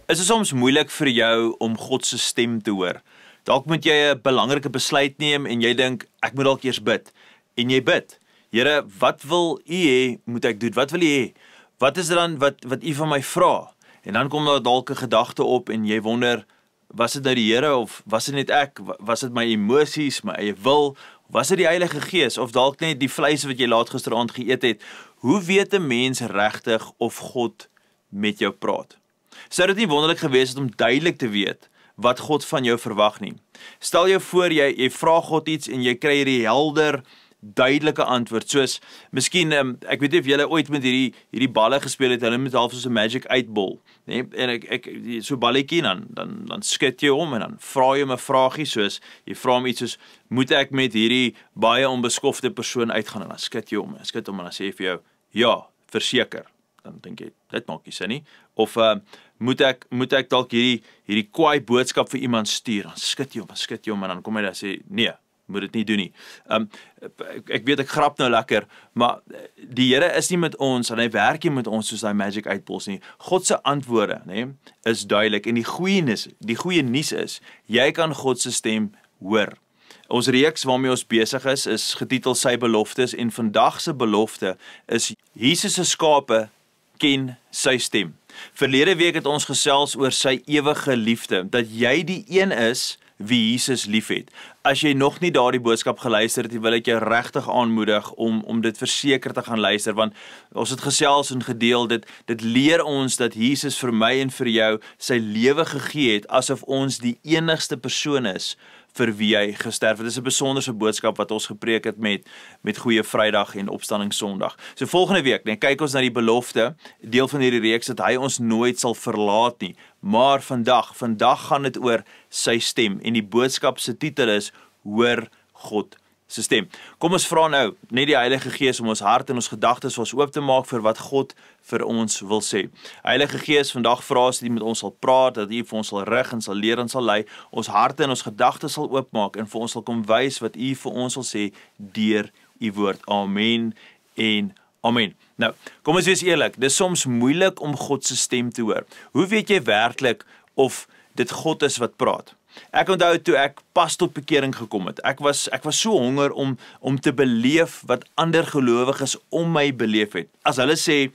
Is dit soms moeilik vir jou om God se stem te hoor? Dalk moet jy 'n belangrike besluit neem en jy dink ek moet dalk eers bid. En jy bid. Here, wat wil U hê moet ek doen? Wat wil U hê? Wat is dit dan wat U van my vra? En dan kom daar dalk 'n gedagte op en jy wonder, was dit nou die Here of was dit net ek? Was dit my emosies, my eie wil? Was dit die Heilige Gees of dalk net die vleis wat jy laat gisteraand geëet het? Hoe weet 'n mens regtig of God met jou praat? Sou dit nie wonderlik gewees het om duidelik te weet wat God van jou verwag nie? Stel jou voor jy vra God iets en jy kry hierdie helder, duidelike antwoord, soos, miskien, ek weet nie of julle ooit met hierdie balle gespeel het, hulle met half soos 'n Magic 8 ball, nee? En ek so balletjie, dan skud jy hom, en dan vra jy hom 'n vraagie, soos, jy vra hom iets soos, moet ek met hierdie baie onbeskofte persoon uitgaan, en dan skud jy hom, en dan sê hy vir jou, ja, verseker, dan dink jy, dit maak nie sin nie, of, moet ek dalk hierdie kwaai boodskap vir iemand stuur, dan skud jy hom, en dan kom hy daar sê, nee, moet dit nie doen nie. Ek weet ek grap nou lekker, maar die Here is nie met ons, en hy werk nie met ons soos die Magic 8 balls nie. God se antwoorde, nee, is duidelik, en die goeie nuus is, jy kan God se stem hoor. Ons reeks waarmee ons besig is getitel Sy beloftes, en vandag se belofte is, Jesus se skape ken sy stem. Verlede week het ons gesels oor sy ewige liefde, dat jy die een is wie Jesus liefhet. As jy nog nie daardie boodskap geluister het, wil ek jou regtig aanmoedig om dit verseker te gaan luister, want ons het gesels en gedeel, dit leer ons dat Jesus vir my en vir jou sy lewe gegee het, asof ons die enigste persoon is vir wie hy gesterf het. Dit is 'n besonderse boodskap wat ons gepreek het met Goeie Vrydag en Opstanding Sondag. So volgende week, kyk ons na die belofte, deel van hierdie reeks, dat hy ons nooit sal verlaat nie. Maar vandag gaan dit oor sy stem, en die boodskap se titel is, hoor God se stem. Kom ons vra nou, net die Heilige Gees om ons hart en ons gedagtes vir ons oop te maak vir wat God vir ons wil sê. Heilige Gees, vandag vra ons dat U met ons sal praat, dat U vir ons sal rig en sal leer en sal lei, ons harte en ons gedagtes sal oopmaak en vir ons sal kom wys wat U vir ons wil sê deur U woord. Amen en amen. Nou, kom ons wees eerlik, dit is soms moeilik om God se stem te hoor. Hoe weet jy werklik of dit God is wat praat? Ek onthou toe ek pas tot bekering gekom het. Ek was so honger om te beleef wat ander gelowiges om my beleef het. As hulle sê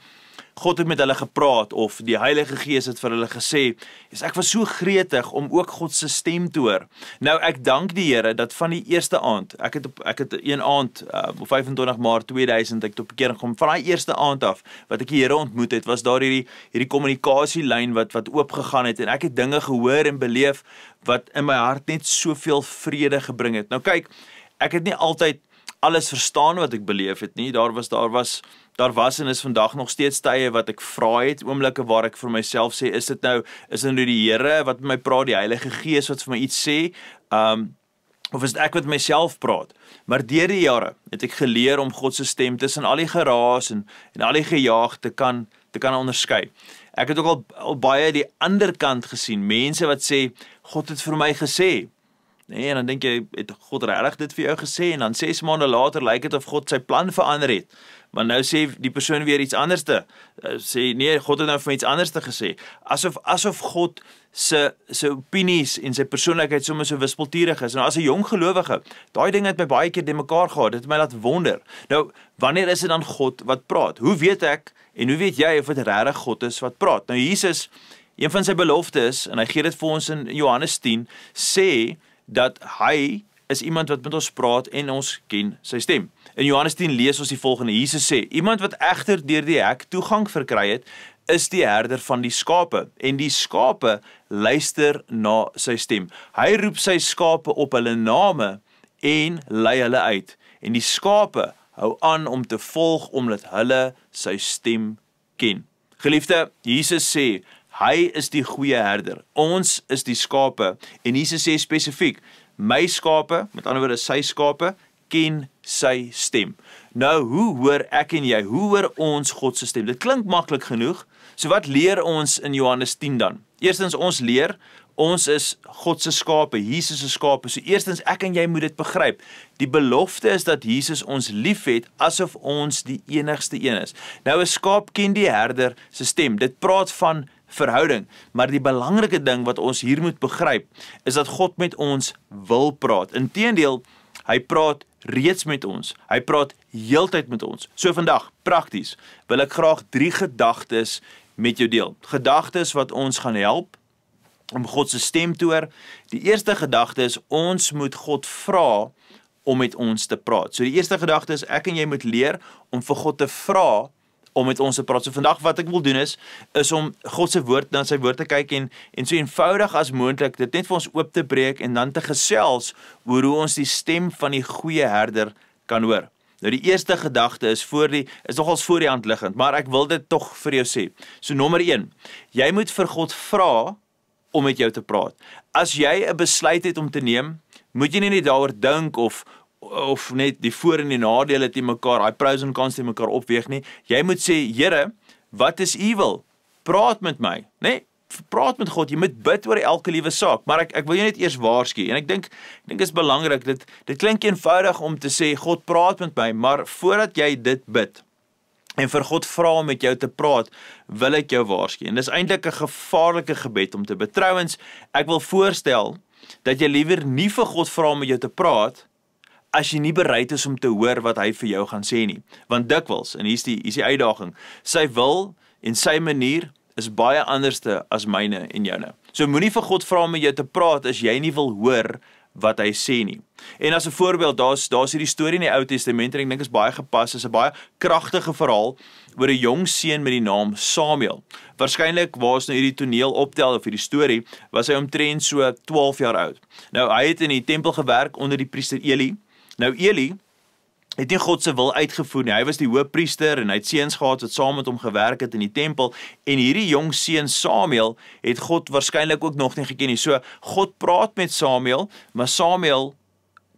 God het met hulle gepraat of die Heilige Gees het vir hulle gesê, ek was so gretig om ook God se stem te hoor. Nou ek dank die Here dat van die eerste aand, ek het een aand op 25 Maart 2000 ek tot bekering gekom. Van daai eerste aand af wat ek die Here ontmoet het, was daar hierdie kommunikasielyn wat oopgegaan het en ek het dinge gehoor en beleef wat in my hart net soveel vrede gebring het. Nou kyk, ek het nie altyd alles verstaan wat ek beleef het nie. Daar was en is vandag nog steeds tye wat ek vra het, oomblikke waar ek vir myself sê, is dit nou die Here wat met my praat, die Heilige Gees wat vir my iets sê, of is dit ek wat myself praat? Maar deur die jare het ek geleer om God se stem tussen al die geraas en al die gejaag te kan onderskei. Ek het ook al baie die ander kant gesien, mense wat sê, God het vir my gesê. Nee, en dan dink jy, het God regtig dit vir jou gesê? En dan 6 maande later lyk dit of God sy plan verander het. Maar nou sê die persoon weer iets anders te. Sê, nee, God het nou vir iets anders te gesê. Asof God sy opinies en sy persoonlikheid sommer so wispelturig is. Nou as 'n jong gelowige, daai ding het my baie keer de mekaar gehad. Dit het my laat wonder. Nou, wanneer is dit dan God wat praat? Hoe weet ek en hoe weet jy of dit regtig God is wat praat? Nou Jesus, een van sy beloftes, en hy gee dit vir ons in Johannes 10, sê dat hy is iemand wat met ons praat en ons ken sy stem. In Johannes 10 lees ons die volgende, Jesus sê, iemand wat egter deur die hek toegang verkry het, is die herder van die skape, en die skape luister na sy stem. Hy roep sy skape op hulle name en lei hulle uit, en die skape hou aan om te volg omdat hulle sy stem ken. Geliefde, Jesus sê, hy is die goeie herder, ons is die skape, en Jesus sê spesifiek, my skape, met ander woorde sy skape, ken sy stem. Nou, hoe hoor ek en jy, hoe hoor ons God se stem? Dit klink maklik genoeg, so wat leer ons in Johannes 10 dan? Eerstens, ons leer, ons is God se skape, Jesus se skape, so eerstens, ek en jy moet dit begryp. Die belofte is dat Jesus ons liefhet, asof ons die enigste een is. Nou, 'n skaap ken die herder se stem, dit praat van verhouding. Maar die belangrike ding wat ons hier moet begryp, is dat God met ons wil praat. Inteendeel, hy praat reeds met ons. Hy praat heeltyd met ons. So vandag, prakties, wil ek graag 3 gedagtes met jou deel. Gedagtes wat ons gaan help om God se stem te hoor. Die eerste gedagte is, ons moet God vra om met ons te praat. So die eerste gedagte is, ek en jy moet leer om vir God te vra om met ons te praat. So vandag wat ek wil doen is om God se woord, na sy woord te kyk en so eenvoudig as moontlik dit net vir ons oop te breek en dan te gesels oor hoe ons die stem van die goeie herder kan hoor. Nou die eerste gedagte is nogals voor die hand liggend, maar ek wil dit tog vir jou sê. So nommer 1, jy moet vir God vra om met jou te praat. As jy 'n besluit het om te neem, moet jy nie net daaroor dink of net die voor en die nadele teen mekaar, daai pros en cons teen mekaar opweeg nie. Jy moet sê, Here, wat is u wil? Praat met my, né? Praat met God. Jy moet bid oor elke liewe saak, maar ek wil jou net eers waarsku. En ek dink is belangrik, dit klink eenvoudig om te sê God praat met my, maar voordat jy dit bid en vir God vra om met jou te praat, wil ek jou waarsku. En dis eintlik 'n gevaarlike gebed om te bid. Trouwens, ek wil voorstel dat jy liewer nie vir God vra om met jou te praat as jy nie bereid is om te hoor wat hy vir jou gaan sê nie. Want dikwels, en hier is die uitdaging, sy wil en sy manier is baie anderste as myne en joune. So moenie vir God vra om met jou te praat as jy nie wil hoor wat hy sê nie. En as 'n voorbeeld, daar's hierdie storie in die Ou Testament en ek dink is baie gepas, is 'n baie kragtige verhaal oor 'n jong seun met die naam Samuel. Waarskynlik was nou hierdie toneel optel of hierdie storie, was hy omtrent so 12 jaar oud. Nou hy het in die tempel gewerk onder die priester Eli. Nou Eli het nie God se wil uitgevoer nie. Hy was die hoofpriester en hy het seuns gehad wat saam met hom gewerk het in die tempel en hierdie jong seun Samuel het God waarskynlik ook nog nie geken nie. So God praat met Samuel, maar Samuel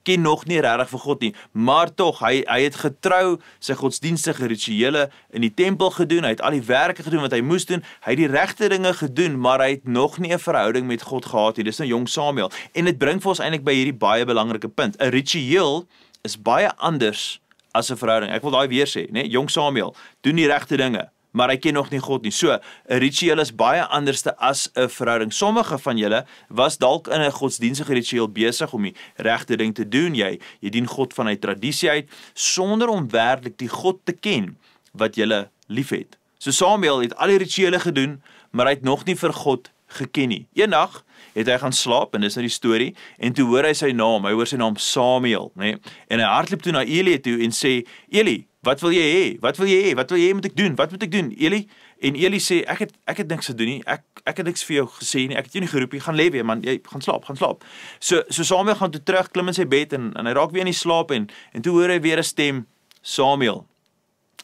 ken nog nie regtig vir God nie, maar tog hy het getrou sy godsdienstige rituele in die tempel gedoen. Hy het al die werke gedoen wat hy moes doen. Hy het die regte dinge gedoen, maar hy het nog nie 'n verhouding met God gehad nie. Dis nou jong Samuel. En dit bring vir ons eintlik by hierdie baie belangrike punt. 'n Ritueel is baie anders as 'n verhouding. Ek wil daai weer sê, né? Jong Samuel doen die regte dinge, maar hy ken nog nie God nie. So, 'n ritueel is baie anderste as 'n verhouding. Sommige van julle was dalk in 'n godsdienstige ritueel besig om die regte ding te doen. Jy dien God vanuit tradisie uit sonder om werklik die God te ken wat julle liefhet. So Samuel het al die rituele gedoen, maar hy het nog nie vir God geken nie. Eendag het hy gaan slaap, en dis nou die storie, en toe hoor hy sy naam, hy hoor sy naam Samuel, né? En hy hardloop toe na Eli toe en sê, Eli, wat wil jy hê? Wat wil jy hê? Wat wil jy hê moet ek doen? Wat moet ek doen? Eli? En Eli sê, ek het niks te doen nie. Ek het niks vir jou gesê nie. Ek het jou nie geroep nie. Gaan lê weer man. Jy gaan slaap. So Samuel gaan toe terug, klim in sy bed en hy raak weer in die slaap en toe hoor hy weer 'n stem, Samuel.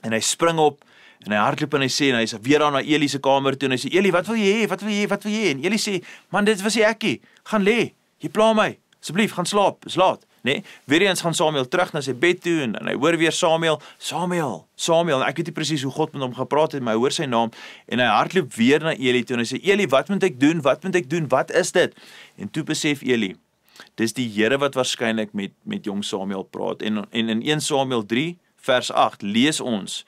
En hy spring op en hy hardloop en hy sê, en hy's weer daar na Eli se kamer toe en hy sê, Eli, wat wil jy hê? Wat wil jy hê? Wat wil jy hê? En Eli sê, man, dit was ekkie. Gaan lê. Jy pla my. Asseblief, gaan slaap. Is laat. Nee, weer eens gaan Samuel terug na sy bed toe en hy hoor weer Samuel, en ek weet nie presies hoe God met hom gepraat het, maar hy hoor sy naam en hy hardloop weer na Eli toe en hy sê, Eli, wat moet ek doen? Wat is dit? En toe besef Eli, dis die Here wat waarskynlik met jong Samuel praat. En in 1 Samuel 3 vers 8 lees ons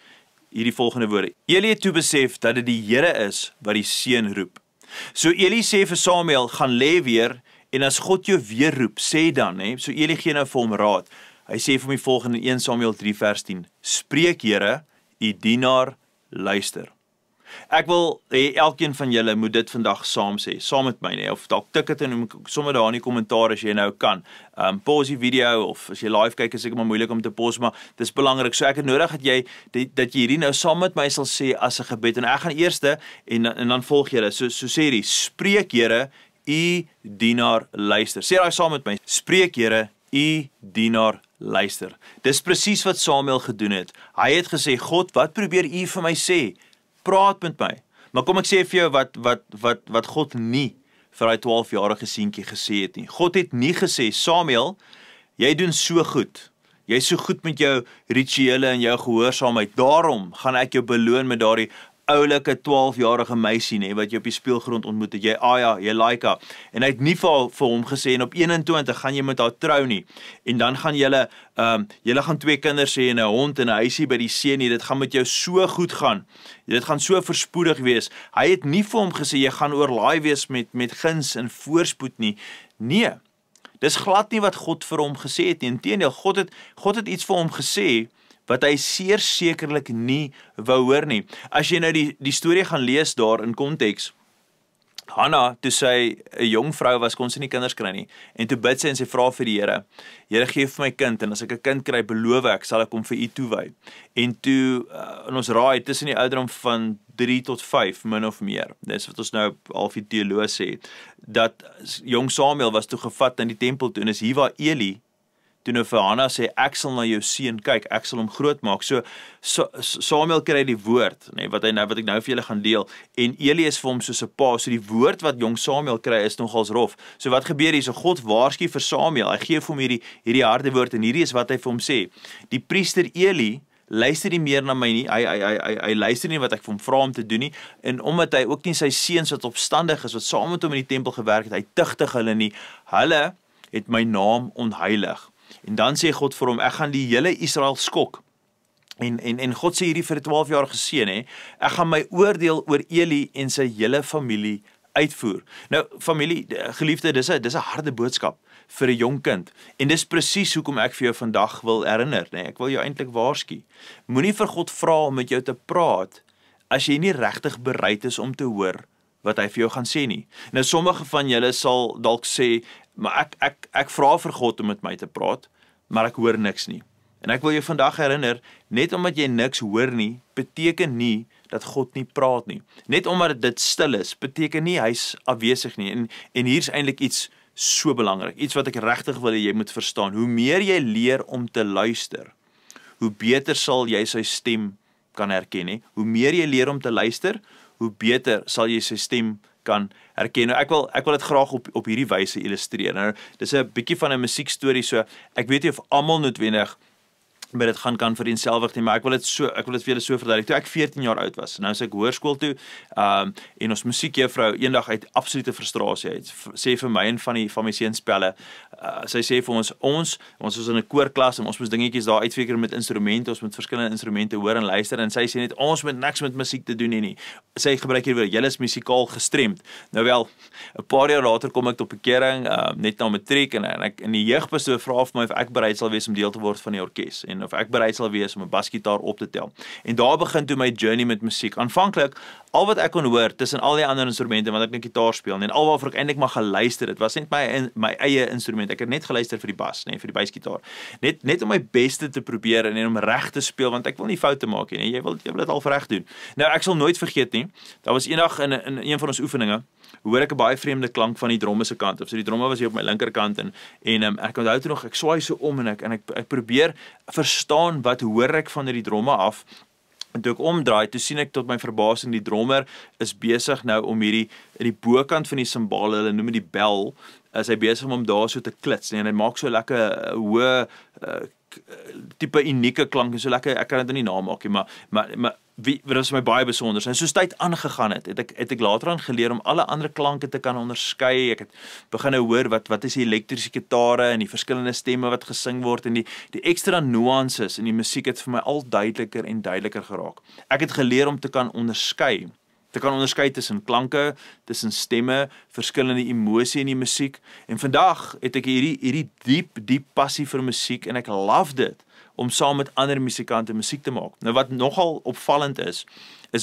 hierdie volgende woorde. Eli het toe besef dat dit die Here is wat die seun roep. So Eli sê vir Samuel, gaan lê weer. En as God jou weer roep, sê dan, so Eli gee nou vir hom raad. Hy sê vir hom die volgende in 1 Samuel 3 vers 10. Spreek Here, u dienaar luister. Ek wil hê elkeen van julle moet dit vandag saam sê, saam met my, of dalk tik dit en sommer daar in die kommentaar as jy nou kan. Pause die video of as jy live kyk is seker maar moeilik om te pause, maar dis belangrik. So ek het nodig dat jy hierdie nou saam met my sal sê as 'n gebed. En ek gaan eerste en dan volg julle. So sê hierdie, spreek Here, u dienaar luister. Sê daai saam met my. Spreek Here, u dienaar luister. Dis presies wat Samuel gedoen het. Hy het gesê, God, wat probeer u vir my sê? Praat met my. Maar kom ek sê vir jou wat God nie vir daai 12-jarige seentjie gesê het nie. God het nie gesê, Samuel, jy doen so goed. Jy's so goed met jou rituele en jou gehoorsaamheid. Daarom gaan ek jou beloon met daardie oulike 12-jarige meisie, nee, wat jy op die speelgrond ontmoet het, jy Aya, jy like haar, en hy het nie vir hom gesê, en op 21 gaan jy met haar trou nie, en dan gaan julle gaan 2 kinders hê, en 'n hond, en 'n huisie by die see nie, dit gaan met jou so goed gaan, dit gaan so verspoedig wees, hy het nie vir hom gesê, jy gaan oorlaai wees met guns en voorspoed nie, nee, dis glad nie wat God vir hom gesê het nie, inteendeel, God het iets vir hom gesê, wat hy seer sekerlik nie wou hoor nie. As jy nou die storie gaan lees daar in konteks, Hanna, toe sy 'n jong vrou was, kon sy nie kinders kry nie, en toe bid sy en sy vra vir die Here, Here gee vir my kind, en as ek 'n kind kry, beloof ek, sal ek hom vir u toewy. En toe, in ons raai, tussen die ouderdom van 3 tot 5, min of meer, dis wat ons nou half die teoloog sê, dat jong Samuel was toe gevat in die tempel toe, en is hier waar Eli, toe nou vir Hanna sê, ek sal na jou seun kyk, ek sal hom groot maak, so Samuel kry die woord, nee, wat ek nou vir julle gaan deel, en Eli is vir hom soos 'n pa, so die woord wat jong Samuel kry is nogals rof, so wat gebeur hier, so God waarsku vir Samuel, hy gee vir hom hierdie harde woord, en hierdie is wat hy vir hom sê, die priester Eli, luister nie meer na my nie, hy luister nie wat ek vir hom vra om te doen nie, en omdat hy ook nie sy seuns wat opstandig is, wat saam met hom in die tempel gewerk het, hy tugtig hulle nie, hulle het my naam ontheilig. En dan sê God vir hom, ek gaan die hele Israel skok. En God sê hierdie vir 'n 12-jarige seun, ek gaan my oordeel oor Eli en sy hele familie uitvoer. Nou, familie, geliefde, dis 'n harde boodskap vir 'n jong kind. En dis presies hoekom ek vir jou vandag wil herinner, nee, ek wil jou eintlik waarsku. Moenie vir God vra om met jou te praat as jy nie regtig bereid is om te hoor wat hy vir jou gaan sê nie. Nou, sommige van julle sal dalk sê, maar ek vra vir God om met my te praat, maar ek hoor niks nie. En ek wil jou vandag herinner, net omdat jy niks hoor nie, beteken nie dat God nie praat nie. Net omdat dit stil is, beteken nie hy's afwesig nie. En hier's eintlik iets so belangrik, iets wat ek regtig wil hê jy moet verstaan. Hoe meer jy leer om te luister, hoe beter sal jy sy stem kan herken, hè? Hoe meer jy leer om te luister, hoe beter sal jy sy stem kan herken. Nou, ek wil dit graag op hierdie wyse illustreer. Nou, dis 'n bietjie van 'n musiekstorie, so ek weet nie of almal noodwendig met dit gaan kan vereenselwig nie, maar ek wil dit vir julle so verduidelik. Toe ek 14 jaar oud was, nou is ek hoërskool toe, en ons musiekjuffrou eendag uit absolute frustrasie uit, sê vir my en van my seuns-pelle, sy sê vir ons was in 'n koorklas, en ons moes dingetjies daar uitfigure met instrumente, ons moet verskillende instrumente hoor en luister, en sy sê net, ons moet niks met musiek te doen nie. Sy gebruik hier woord, julle is musikaal gestremd. Nou wel, 'n paar jaar later kom ek tot bekering, net na matriek, en die jeugpastoor vra vir my of ek bereid sal wees om deel te word van die orkes, en of ek bereid sal wees om 'n basgitaar op te tel. En daar begin toe my journey met musiek. Aanvanklik, al wat ek kon hoor tussen al die ander instrumente, want ek net gitaar speel, en al waarvoor ek eintlik maar geluister het, was net my eie instrument. Ek het net geluister vir die bas, nee, vir die basgitaar. Net om my beste te probeer en om reg te speel, want ek wil nie foute maak nie. Jy wil dit al reg doen. Nou, ek sal nooit vergeet nie. Daar was eendag in een van ons oefeninge, hoor ek 'n baie vreemde klank van die dromme se kant. So die dromme was hier op my linkerkant, en ek onthou toe nog, ek swaai so om, en ek probeer verstaan wat hoor ek van die dromme af. En toe ek omdraai, toe sien ek tot my verbasing, die drummer is besig nou om in die bokant van die simbale, hulle noem dit die bel, is hy besig om daar so te klits, en hy maak so lekker hoë tipe unieke klank, so lekker, ek kan dit nie namaak nie, maar dit was my baie besonder, en soos tyd aangegaan het ek later aan geleer om alle ander klanke te kan onderskei. Ek het begin hoor wat is die elektriese gitare en die verskillende stemme wat gesing word, en die ekstra nuances in die musiek het vir my al duideliker en duideliker geraak. Ek het geleer om te kan onderskei tussen klanke, tussen stemme, verskillende emosie in die musiek, en vandag het ek hierdie diep passie vir musiek, en ek love dit om saam met ander musikante musiek te maak. Nou wat nogal opvallend is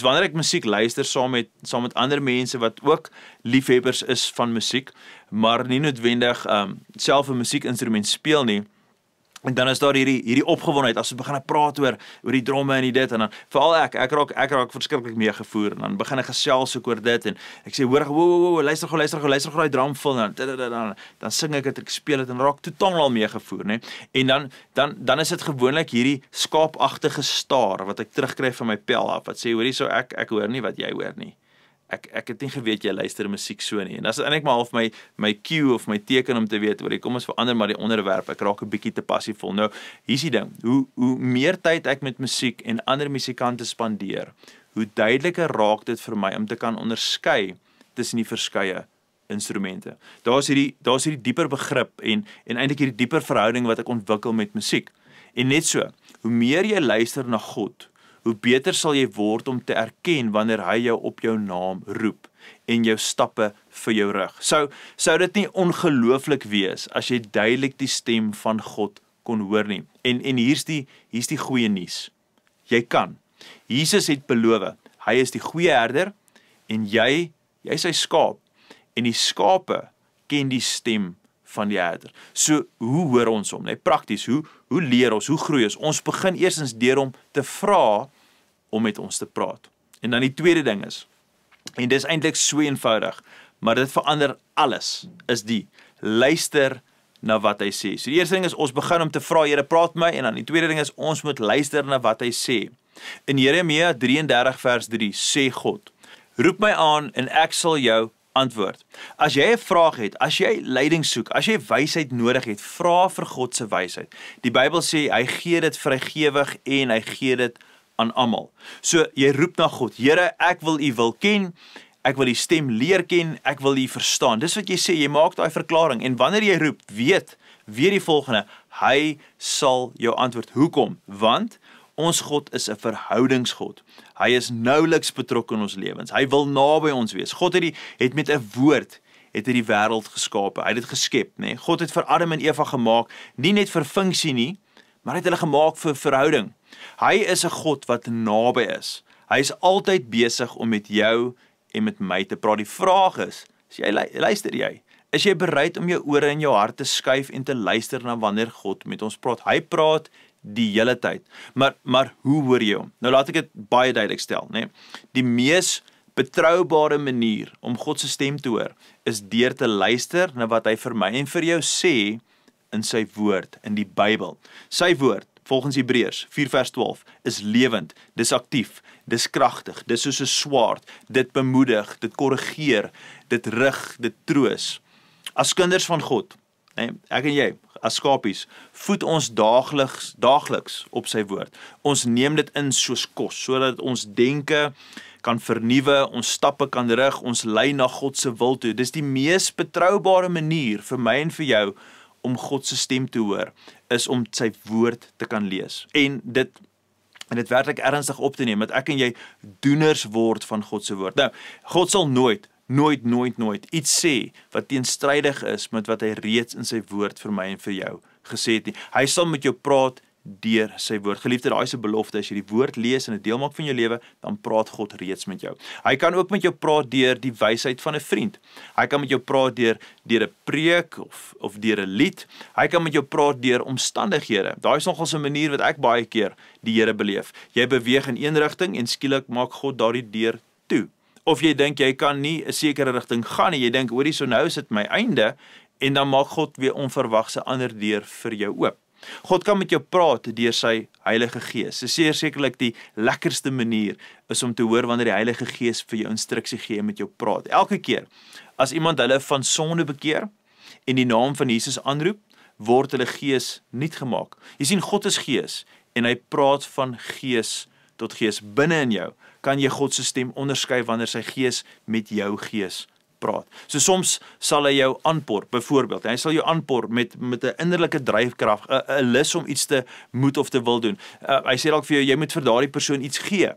wanneer ek musiek luister saam met ander mense wat ook liefhebbers is van musiek, maar nie noodwendig self 'n musiekinstrument speel nie, en dan is daar hierdie opgewondenheid as ons begin praat oor die dromme en die dit, en dan veral ek raak verskriklik meegevoer, en dan begin ek gesels oor dit, en ek sê, hoor, luister gou die drumvol, en dan sing ek dit, ek speel dit, en raak totaal meegevoer, né? En dan is dit gewoonlik hierdie skaapagtige staar, wat ek terugkry van my pel af, wat sê, hoorie, so ek hoor nie wat jy hoor nie. ek het nie geweet jy luister musiek so nie. En dit is eintlik maar half my cue of my teken om te weet, kom ons verander maar die onderwerp. Ek raak 'n bietjie te passievol. Nou, hier's die ding. Hoe meer tyd ek met musiek en ander musikante spandeer, hoe duideliker raak dit vir my om te kan onderskei tussen die verskeie instrumente. Daar's hierdie dieper begrip en eintlik hierdie dieper verhouding wat ek ontwikkel met musiek. En net so, hoe meer jy luister na God, hoe beter sal jy word om te erken wanneer hy jou op jou naam roep en jou stappe vir jou rig. Sou dit nie ongelooflik wees as jy duidelik die stem van God kon hoor nie. En hier's die goeie nuus. Jy kan. Jesus het beloof, hy is die goeie herder en jy sy skaap. En die skape ken die stem van die herder. So, hoe hoor ons hom? Prakties, hoe leer ons, hoe groei ons? Ons begin eerstens deur hom te vra om met ons te praat. En dan die tweede ding is, en dis eintlik so eenvoudig, maar dit verander alles, is luister na wat hy sê. So die eerste ding is, ons begin om te vra, Here, praat my, en dan die tweede ding is, ons moet luister na wat hy sê. In Jeremia 33 vers 3 sê God, roep my aan en ek sal jou antwoord. As jy 'n vraag het, as jy leiding soek, as jy wysheid nodig het, vra vir God se wysheid. Die Bybel sê, hy gee dit vrygewig en hy gee dit aan almal. So, jy roep na God, Here, ek wil u wil ken, ek wil die stem leer ken, ek wil u verstaan. Dis wat jy sê, jy maak daai verklaring, en wanneer jy roep, weet die volgende, hy sal jou antwoord. Hoekom? Want ons God is 'n verhoudingsgod. Hy is nouliks betrokke in ons lewens. Hy wil naby ons wees. God het met 'n woord het hy die wêreld geskape. Hy het dit geskep, nê? God het vir Adam en Eva gemaak, nie net vir funksie nie, maar hy het hulle gemaak vir verhouding. Hy is 'n God wat naby is. Hy is altyd besig om met jou en met my te praat. Die vraag is luister jy? Is jy bereid om jou ore en jou hart te skuif en te luister na wanneer God met ons praat? Hy praat die hele tyd. Maar hoe hoor jy hom? Nou laat ek dit baie duidelik stel, né? Die mees betroubare manier om God se stem te hoor, is deur te luister na wat hy vir my en vir jou sê in sy woord, in die Bybel. Sy woord, volgens Hebreërs 4 vers 12, is lewend, dis aktief, dis kragtig, dis soos 'n swaard, dit bemoedig, dit korrigeer, dit rig, dit troos. As kinders van God, nee, ek en jy, as skapies, voed ons daagliks op sy woord. Ons neem dit in soos kos, sodat ons denke kan vernuwe, ons stappe kan rig, ons lei na God se wil toe. Dis die mees betroubare manier vir my en vir jou om God se stem te hoor, is om sy woord te kan lees. En dit werklik ernstig op te neem, dat ek en jy doeners word van God se woord. Nou, God sal nooit iets sê wat teenstrydig is met wat hy reeds in sy woord vir my en vir jou gesê het nie. Hy sal met jou praat deur sy woord. Geliefde, daai is 'n belofte. As jy die woord lees en dit deel maak van jou lewe, dan praat God reeds met jou. Hy kan ook met jou praat deur die wysheid van 'n vriend. Hy kan met jou praat deur 'n preek of deur 'n lied. Hy kan met jou praat deur omstandighede. Daai is nogals 'n manier wat ek baie keer die Here beleef. Jy beweeg in een rigting en skielik maak God daardie deur toe. Of jy dink jy kan nie 'n sekere rigting gaan nie. Jy dink, hoorie, so nou is dit my einde, en dan maak God weer onverwags 'n ander deur vir jou oop. God kan met jou praat deur sy Heilige Gees. Dis sekerlik die lekkerste manier is om te hoor wanneer die Heilige Gees vir jou instruksie gee en met jou praat. Elke keer as iemand hulle van sonde bekeer en die naam van Jesus aanroep, word hulle gees nuut gemaak. Jy sien, God is gees en hy praat van gees tot gees. Binne in jou kan jy God se stem onderskei wanneer sy gees met jou gees praat. So soms sal hy jou aanpor, byvoorbeeld. Hy sal jou aanpor met 'n innerlike dryfkrag, 'n lus om iets te moet of te wil doen. Hy sê dalk vir jou, jy moet vir daardie persoon iets gee.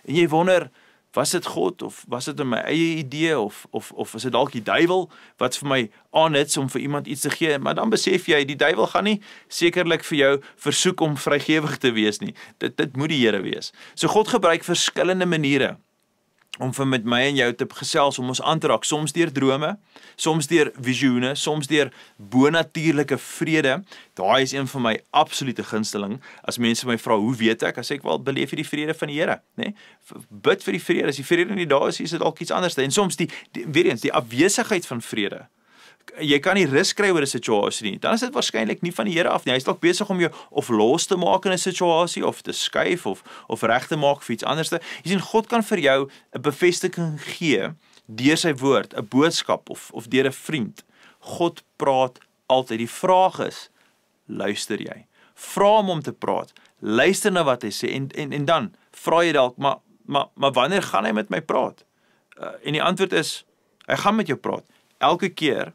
En jy wonder, was dit God of was dit my eie idee of is dit dalk die duiwel wat vir my aanhits om vir iemand iets te gee? Maar dan besef jy, die duiwel gaan nie sekerlik vir jou versoek om vrygewig te wees nie. Dit moet die Here wees. So God gebruik verskillende maniere om vir met my en jou te gesels, om ons aan te raak, soms deur drome, soms deur visioene, soms deur bonatuurlike vrede. Daai is een van my absolute gunsteling. As mense my vra, hoe weet ek? As ek wel beleef jy die vrede van die Here, né? Bid vir die vrede. As die vrede nie daar is dit dalk iets anders. En soms weer eens die afwesigheid van vrede jy kan nie rus kry oor 'n situasie nie, dan is dit waarskynlik nie van die Here af nie. Hy is dalk besig om jou of los te maak in 'n situasie, of te skuif, of reg te maak vir iets anders. Jy sien, God kan vir jou 'n bevestiging gee deur sy woord, 'n boodskap, of deur 'n vriend. God praat altyd. Die vraag is, luister jy? Vra hom om te praat. Luister na wat hy sê, en dan vra jy dalk, maar wanneer gaan hy met my praat? En die antwoord is, hy gaan met jou praat. Elke keer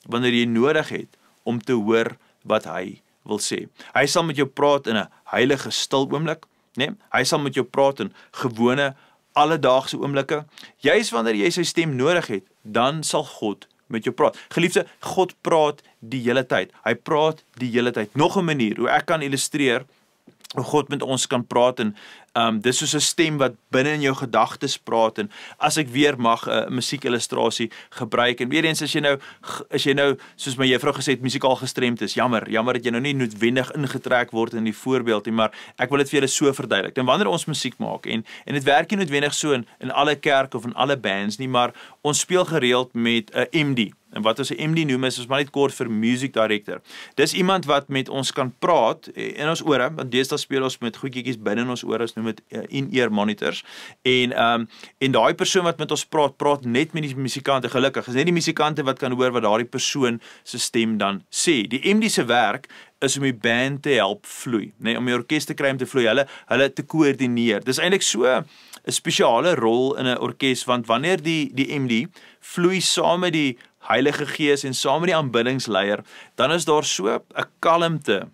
wanneer jy nodig het om te hoor wat hy wil sê. Hy sal met jou praat in 'n heilige stil oomblik, né? Hy sal met jou praat in gewone alledaagse oomblikke. Juis wanneer jy sy stem nodig het, dan sal God met jou praat. Geliefde, God praat die hele tyd. Hy praat die hele tyd. Nog 'n manier hoe ek kan illustreer hoe God met ons kan praat, en dis soos 'n stem wat binne in jou gedagtes praat. En as ek weer mag 'n musiekillustrasie gebruik, en weer eens, as jy nou soos my juffrou gesê het, musikaal gestremd is, jammer dat jy nou nie noodwendig ingetrek word in die voorbeeld nie, maar ek wil dit vir julle so verduidelik. En wanneer ons musiek maak, en dit werk nie noodwendig so in alle kerke of in alle bands nie, maar ons speel gereeld met 'n MD. En wat ons 'n MD noem is maar net kort vir Music Director. Dis iemand wat met ons kan praat in ons ore, want deesdae speel ons met goedjies binne in ons ore, ons noem dit in-ear monitors. En daai persoon wat met ons praat net met die musikante. Gelukkig is net die musikante wat kan hoor wat daardie persoon se stem dan sê. Die MD se werk is om die band te help vloei, nee, om die orkes te kry om te vloei, hulle te koördineer. Dis eintlik so 'n spesiale rol in 'n orkes, want wanneer die MD vloei saam met die Heilige Gees en saam met die aanbiddingsleier, dan is daar so 'n kalmte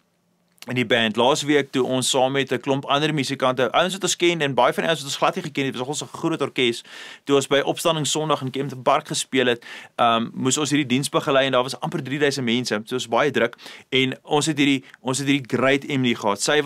in die band. Laasweek toe ons saam met 'n klomp ander musikante, ouens wat ons ken, en baie van die ouens wat ons glad nie geken het, was ons 'n groot orkes. Toe ons by Opstanding Sondag in Kempton Park gespeel het, moes ons hierdie diens begelei, en daar was amper 3000 mense, so was baie druk, en ons het hierdie great MD gehad. Sy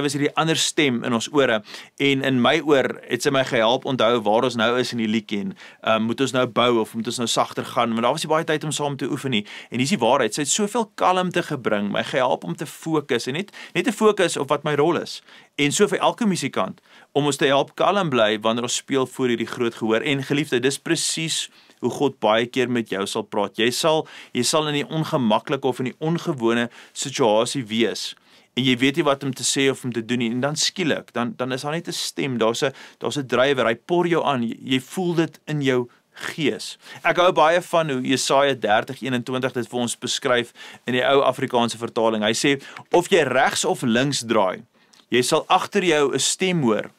was hierdie ander stem in ons ore, en in my oor het sy my gehelp onthou waar ons nou is in die liedjie, en moet ons nou bou, of moet ons nou sagter gaan, maar daar was nie baie tyd om saam te oefen nie, en dis die waarheid, sy het soveel kalmte gebring, my gehelp om te fokus, en net te fokus op wat my rol is. En so vir elke musikant, om ons te help kalm bly wanneer ons speel voor hierdie groot gehoor. En geliefde, dis presies hoe God baie keer met jou sal praat. Jy sal in die ongemaklike of in die ongewone situasie wees, en jy weet nie wat om te sê of om te doen nie, en dan skielik, dan is daar net 'n stem, daar's 'n drywer, hy por jou aan, jy voel dit in jou gees. Ek hou baie van hoe Jesaja 30:21 dit vir ons beskryf in die ou Afrikaanse vertaling. Hy sê, of jy regs of links draai, jy sal agter jou 'n stem hoor.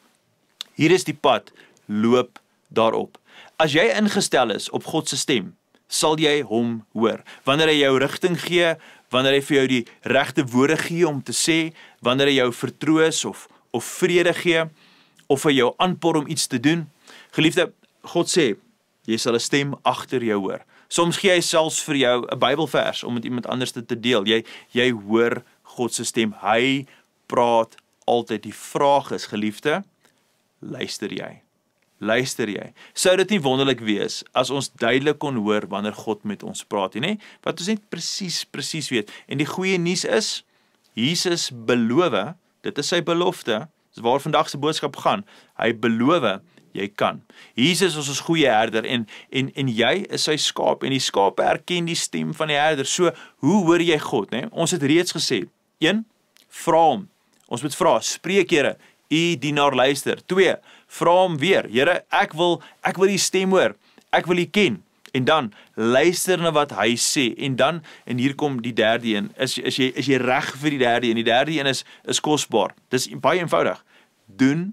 Hier is die pad, loop daarop. As jy ingestel is op God se stem, sal jy hom hoor. Wanneer hy jou rigting gee, wanneer hy vir jou die regte woorde gee om te sê, wanneer hy jou vertroos of vrede gee, of hy jou aanpoor om iets te doen. Geliefde, God sê, jy sal 'n stem agter jou hoor. Soms gee hy selfs vir jou 'n Bybelvers om met iemand anders te deel. Jy hoor God se stem. Hy praat altyd. Die vraag is, geliefde, luister jy? Luister jy? Sou dit nie wonderlik wees as ons duidelik kon hoor wanneer God met ons praat nie? Wat ons net presies weet. En die goeie nuus is, Jesus beloof, dit is sy belofte, dis waar vandag se boodskap gaan. Hy beloof, jy kan. Jesus is ons goeie herder, en jy is sy skaap, en die skape herken die stem van die herder. So, hoe hoor jy God? Nee? Ons het reeds gesê, 1, vra hom. Ons moet vra, spreek Here, u dienaar luister. 2, vra hom weer, Here, ek wil die stem hoor, ek wil u ken. En dan, luister na wat hy sê, en hier kom die derde een, is jy reg vir die derde een? Die derde een is kosbaar. Dis baie eenvoudig. Doen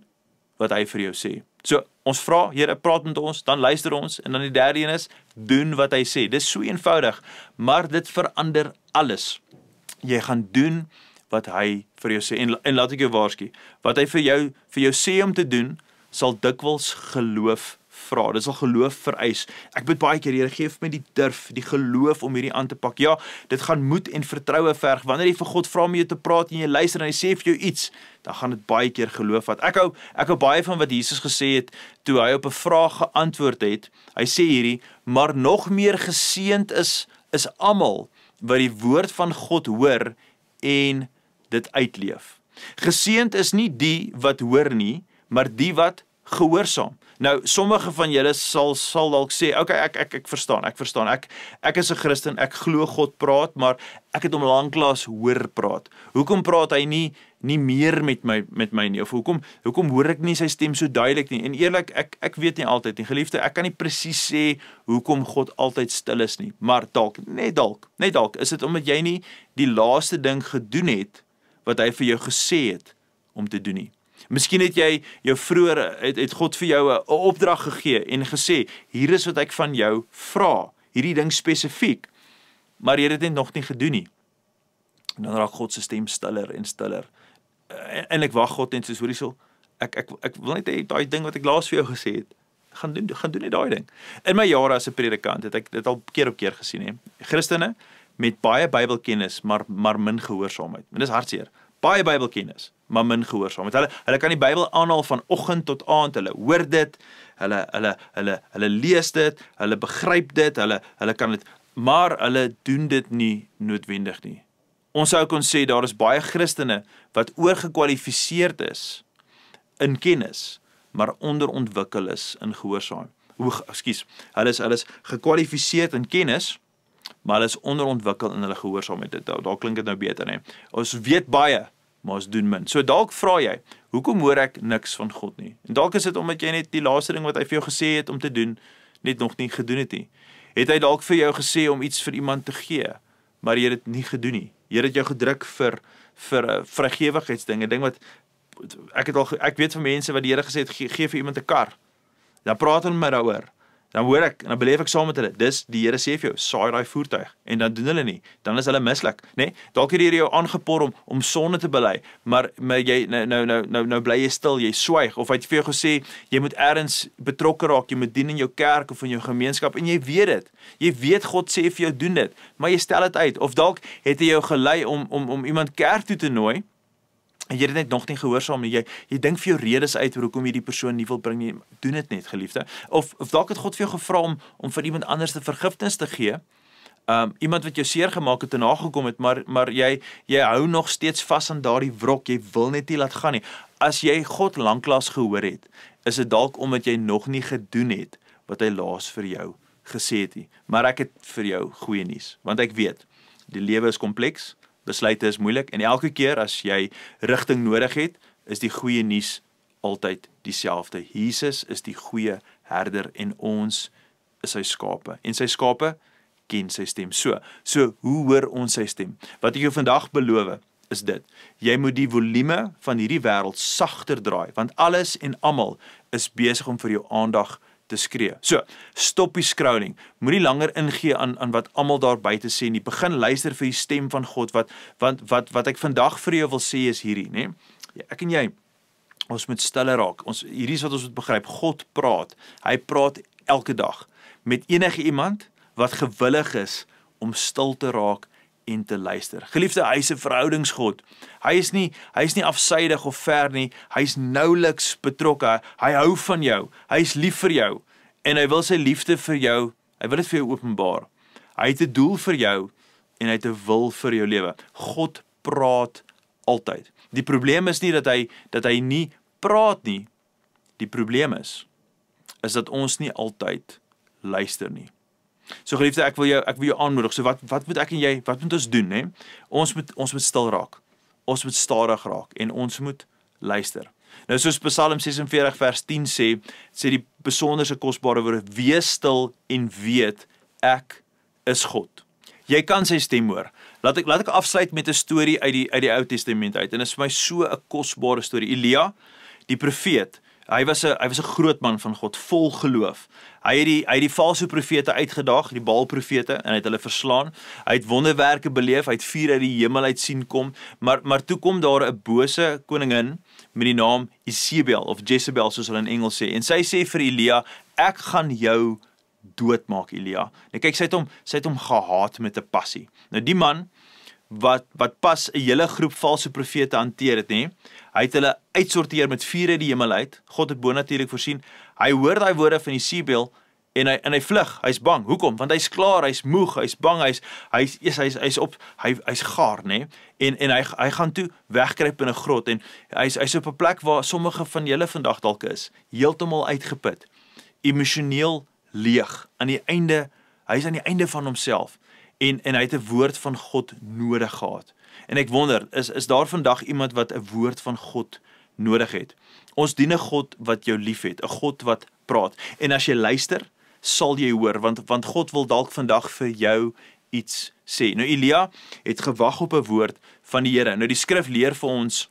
wat hy vir jou sê. So, ons vra, Here, praat met ons, dan luister ons, en dan die derde een is, doen wat hy sê. Dis so eenvoudig, maar dit verander alles. Jy gaan doen wat hy vir jou sê, en laat ek jou waarsku, wat hy vir jou sê om te doen, sal dikwels geloof vra. Dit sal geloof vereis. Ek bid baie keer, Here, gee vir my die durf, die geloof om hierdie aan te pak. Ja, dit gaan moed en vertroue verg. Wanneer jy vir God vra om jou te praat en jy luister en hy sê vir jou iets, dan gaan dit baie keer geloof vat. Ek hou baie van wat Jesus gesê het toe hy op 'n vraag geantwoord het. Hy sê hierdie, maar nog meer geseënd is almal wat die woord van God hoor en dit uitleef. Geseënd is nie die wat hoor nie, maar die wat gehoorsaam. Nou, sommige van julle sal dalk sê, okay, ek verstaan, ek is 'n Christen, ek glo God praat, maar ek het hom lanklaas hoor praat. Hoekom praat hy nie meer met my nie, of hoekom hoor ek nie sy stem so duidelik nie? En eerlik, ek weet nie altyd nie, geliefde, ek kan nie presies sê hoekom God altyd stil is nie, maar net dalk, is dit omdat jy nie die laaste ding gedoen het, wat hy vir jou gesê het, om te doen nie. Miskien het jy jou vroeër, het God vir jou 'n opdrag gegee, en gesê, hier is wat ek van jou vra, hierdie ding spesifiek, maar jy het dit nog nie gedoen nie. En dan raak God se stem stiller en stiller. En ek wag God net soos, hoorie so, ek wil net hê daai ding wat ek laas vir jou gesê het, gaan doen net daai ding. In my jare as 'n predikant het ek dit al keer op keer gesien, hè. Christene met baie Bybelkennis, maar min gehoorsaamheid. En dis hartseer. Baie Bybelkennis, maar min gehoorsaamheid. Hulle kan die Bybel aanhaal van oggend tot aand, hulle hoor dit, hulle lees dit, hulle begryp dit, hulle kan dit, maar hulle doen dit nie noodwendig nie. Ons sou kon sê, daar is baie Christene wat oorgekwalifiseerd is in kennis, maar onderontwikkel is in gehoorsaam. Hulle is gekwalifiseerd in kennis, maar hulle is onderontwikkel in hulle gehoorsaamheid. Daar klink dit nou beter, nee. Ons weet baie, maar ons doen min. So dalk vra jy, hoekom hoor ek niks van God nie? En dalk is dit omdat jy net die laaste ding wat hy vir jou gesê het om te doen, net nog nie gedoen het nie. Het hy dalk vir jou gesê om iets vir iemand te gee, maar jy het dit nie gedoen nie. Jy het jou gedruk vir vrygewigheidsdinge, ding wat ek weet van mense wat die Here gesê het, gee vir iemand 'n kar. Dan praat hulle met daaroor. Dan hoor ek, en dan beleef ek saam met hulle, dis die Here sê vir jou, saai daai voertuig, en dan doen hulle nie, dan is hulle mislik, nee, dalk het die Here jou aangepor om sonde te bely, maar jy, nou bly jy stil, jy swyg, of hy het vir jou gesê, jy moet ergens betrokke raak, jy moet dien in jou kerk, of in jou gemeenskap, en jy weet dit, jy weet God sê vir jou doen dit, maar jy stel dit uit, of dalk het hy jou gelei om iemand kerk toe te nooi, en jy het net nog nie gehoorsaam nie, jy dink vir jou redes uit hoekom jy die persoon nie wil bring nie, doen dit net, geliefde. Of dalk het God vir jou gevra om vir iemand anders te vergifnis te gee, iemand wat jou seer gemaak het en nagekom het, maar jy hou nog steeds vas aan daardie wrok, jy wil net nie laat gaan nie. As jy God lanklaas gehoor het, is dit dalk omdat jy nog nie gedoen het wat hy laas vir jou gesê het nie. Maar ek het vir jou goeie nuus, want ek weet, die lewe is kompleks, besluite is moeilik, en elke keer as jy rigting nodig het, is die goeie nuus altyd dieselfde. Jesus is die goeie herder, en ons is sy skape, en sy skape ken sy stem. So hoe hoor ons sy stem? Wat ek jou vandag beloof, is dit, jy moet die volume van hierdie wêreld sagter draai, want alles en almal is besig om vir jou aandag te skree. So, stop die scrolling, moenie langer ingee aan wat almal daar buite sê nie, begin luister vir die stem van God, wat ek vandag vir jou wil sê is hierdie, nee? Ek en jy, ons moet stiller raak, hierdie is wat ons moet begryp, God praat, hy praat elke dag, met enige iemand, wat gewillig is, om stil te raak, en te luister. Geliefde, hy is 'n verhoudingsgod. Hy is nie afsydig of ver nie, hy is nouliks betrokke, hy hou van jou, hy is lief vir jou, en hy wil sy liefde vir jou, hy wil dit vir jou openbaar. Hy het 'n doel vir jou, en hy het 'n wil vir jou lewe. God praat altyd. Die probleem is nie dat hy nie praat nie, die probleem is dat ons nie altyd luister nie. So geliefde, ek wil jou aanmoedig, so wat moet ek en jy, wat moet ons doen, hè? Ons moet stil raak, ons moet stadig raak, en ons moet luister. Nou soos Psalm 46 vers 10 sê die besonderse kosbare woorde, wees stil en weet, ek is God. Jy kan sy stem hoor. Laat ek afsluit met 'n storie uit die Ou Testament uit, en dit is vir my so 'n kosbare storie. Elia, die profeet, hy was 'n groot man van God, vol geloof. Hy het die valse profete uitgedaag, die Baal-profete, en hy het hulle verslaan. Hy het wonderwerke beleef, hy het vuur uit die hemel uit sien kom, maar toe kom daar 'n bose koningin met die naam Isabel, of Jezebel soos hulle in Engels sê, en sy sê vir Elia, ek gaan jou doodmaak, Elia. Nou kyk, sy het hom gehaat met 'n passie. Nou die man, wat pas 'n hele groep valse profete hanteer het, nie? Hy het hulle uitsorteer met vuur uit die hemel uit, God het bonatuurlik voorsien, hy hoor daai woorde van Isabel, en hy vlug, hy's bang. Hoekom? Want hy's klaar, hy's moeg, hy's bang, hy's gaar, nê? En hy gaan toe wegkruip in 'n grot en hy's op 'n plek waar sommige van julle vandag dalk is, heeltemal uitgeput, emosioneel leeg, hy's aan die einde van homself en hy het 'n woord van God nodig gehad. En ek wonder, is daar vandag iemand wat 'n woord van God nodig het? Ons dien 'n God wat jou liefhet, 'n God wat praat. En as jy luister, sal jy hoor, want God wil dalk vandag vir jou iets sê. Nou Elia het gewag op 'n woord van die Here. Nou die skrif leer vir ons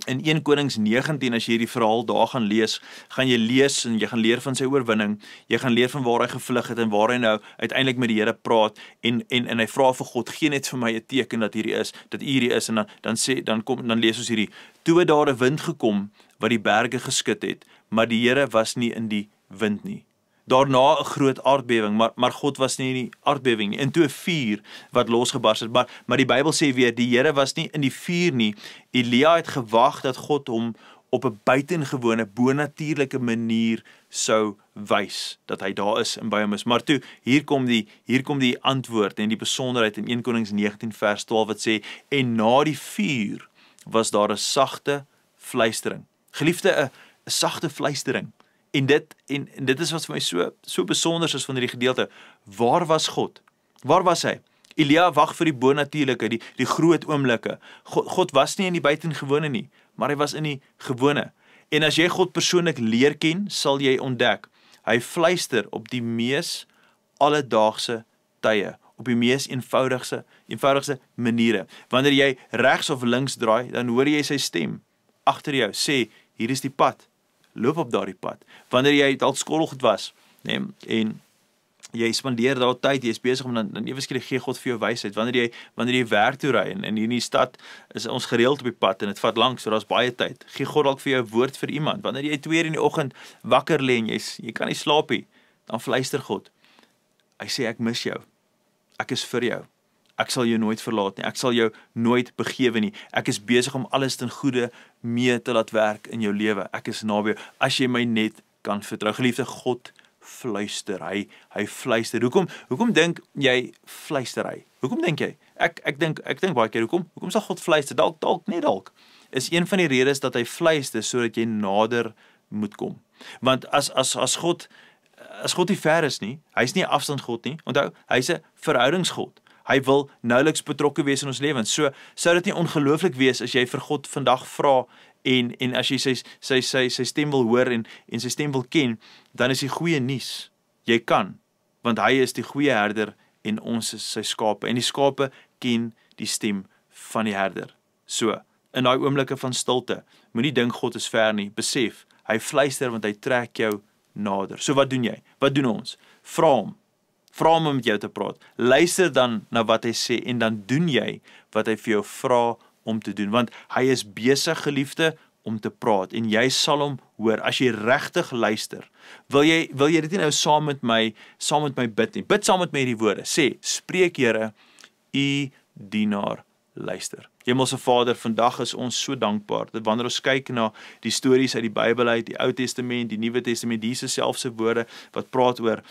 in 1 Konings 19, as jy hierdie verhaal daar gaan lees, gaan jy lees en jy gaan leer van sy oorwinning, jy gaan leer van waar hy gevlug het en waar hy nou uiteindelik met die Here praat en hy vra vir God, gee net vir my 'n teken dat hierdie is, dat u hierdie is, en dan lees ons hierdie, toe het daar 'n wind gekom wat die berge geskud het, maar die Here was nie in die wind nie. Daarna 'n groot aardbewing, maar God was nie in die aardbewing nie. En toe 'n vuur wat losgebars het, maar die Bybel sê weer, die Here was nie in die vuur nie. Elia het gewag dat God hom op 'n buitengewone, bonatuurlike manier sou wys dat hy daar is en by hom is. Maar toe, hier kom die antwoord en die besonderheid in 1 Konings 19 vers 12 wat sê, en na die vuur was daar 'n sagte fluistering. Geliefde, 'n sagte fluistering. En dit is wat vir my so besonder is van hierdie gedeelte. Waar was God? Waar was hy? Elia wag vir die bonatuurlike, die groot oomblikke. God was nie in die buitengewone nie, maar hy was in die gewone. En as jy God persoonlik leer ken, sal jy ontdek, hy fluister op die mees alledaagse tye, op die mees eenvoudigste maniere. Wanneer jy regs of links draai, dan hoor jy sy stem agter jou sê, hier is die pad. Loop op daardie pad. Wanneer jy dalk skottelgoed was, nee, en jy spandeer daar tyd, jy is besig om dan ewe skielik gee God vir jou wysheid. Wanneer jy werk toe ry en hier in die stad is ons gereeld op die pad en dit vat lank, so daar's baie tyd. Gee God dalk vir jou 'n woord vir iemand. Wanneer jy 2 uur in die oggend wakker lê en jy kan nie slaap nie, dan fluister God. Hy sê ek mis jou. Ek is vir jou. Ek sal jou nooit verlaat nie. Ek sal jou nooit begewe nie. Ek is besig om alles ten goeie mee te laat werk in jou lewe. Ek is naby jou. As jy my net kan vertrou. Geliefde, God fluister. Hy fluister. Hoekom dink jy fluister hy? Hoekom dink jy? Ek dink baie keer, hoekom sal God fluister? Dalk. Is een van die redes dat hy fluister sodat jy nader moet kom. Want as God nie ver is nie, hy's nie 'n afstandsgod nie. Onthou, hy's 'n verhoudingsgod. Hy wil nouliks betrokke wees in ons lewens. So sou dit nie ongelooflik wees as jy vir God vandag vra en as jy sy stem wil hoor en sy stem wil ken, dan is die goeie nuus. Jy kan, want hy is die goeie herder en ons is sy skape. En die skape ken die stem van die herder. So, in daai oomblikke van stilte, moenie dink God is ver nie. Besef, hy fluister want hy trek jou nader. So wat doen jy? Wat doen ons? Vra hom om met jou te praat. Luister dan na wat hy sê en dan doen jy wat hy vir jou vra om te doen. Want hy is besig, geliefde, om te praat en jy sal hom hoor as jy regtig luister. Wil jy dit nie nou saam met my bid nie? Bid saam met my hierdie woorde. Sê, spreek Here, u dienaar luister. Hemelse Vader, vandag is ons so dankbaar dat wanneer ons kyk na die stories uit die Bybel uit, die Ou Testament, die Nuwe Testament, Jesus self se woorde wat praat oor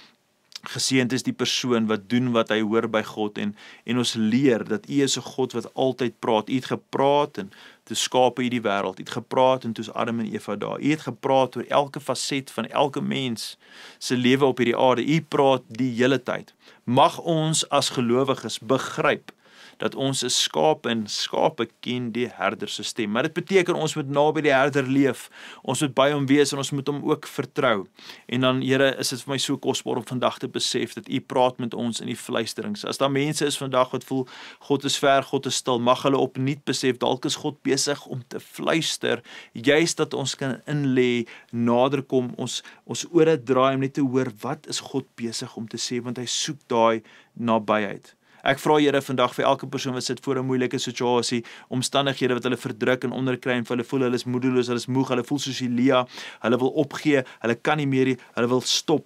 geseënd is die persoon wat doen wat hy hoor by God en ons leer dat U is 'n God wat altyd praat. U het gepraat en toe skape U die wêreld. U het gepraat en toe's Adam en Eva daar. U het gepraat oor elke faset van elke mens se lewe op hierdie aarde. U praat die hele tyd. Mag ons as gelowiges begryp dat ons is skape en skape ken die herder se stem. Maar dit beteken ons moet naby die herder leef. Ons moet by hom wees en ons moet hom ook vertrou. En dan, Here, is dit vir my so kosbaar om vandag te besef dat U praat met ons in die fluisterings. As daar mense is vandag wat voel God is ver, God is stil, mag hulle opnuut besef dalk is God besig om te fluister, juist dat ons kan inlê, nader kom, ons ore draai om net te hoor wat is God besig om te sê, want hy soek daai nabyheid. Ek vra Here vandag vir elke persoon wat sit voor 'n moeilike situasie, omstandighede wat hulle verdruk en onderkry en hulle voel hulle is moedeloos, hulle is moeg, hulle voel soos Elia, hulle wil opgee, hulle kan nie meer nie, hulle wil stop,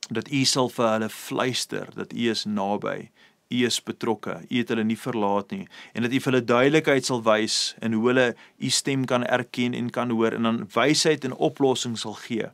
dat U sal vir hulle fluister, dat U is naby, U is betrokke, U het hulle nie verlaat nie, en dat U vir hulle duidelikheid sal wys in hoe hulle U stem kan erken en kan hoor, en dan wysheid en oplossing sal gee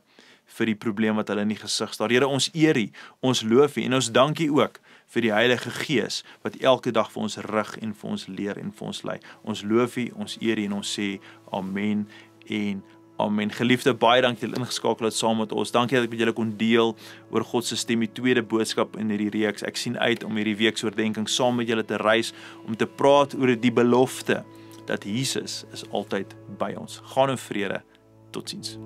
vir die probleem wat hulle in die gesig staar. Here, ons eer U, ons loof U en ons dank U ook vir die Heilige Gees wat elke dag vir ons rig en vir ons leer en vir ons lei. Ons loof U, ons eer U en ons sê amen en amen. Geliefde, baie dankie dat julle ingeskakel het saam met ons. Dankie dat ek met julle kon deel oor God se stem, die tweede boodskap in hierdie reeks. Ek sien uit om hierdie week se oordeenking saam met julle te reis, om te praat oor die belofte dat Jesus is altyd by ons. Gaan in vrede. Totsiens.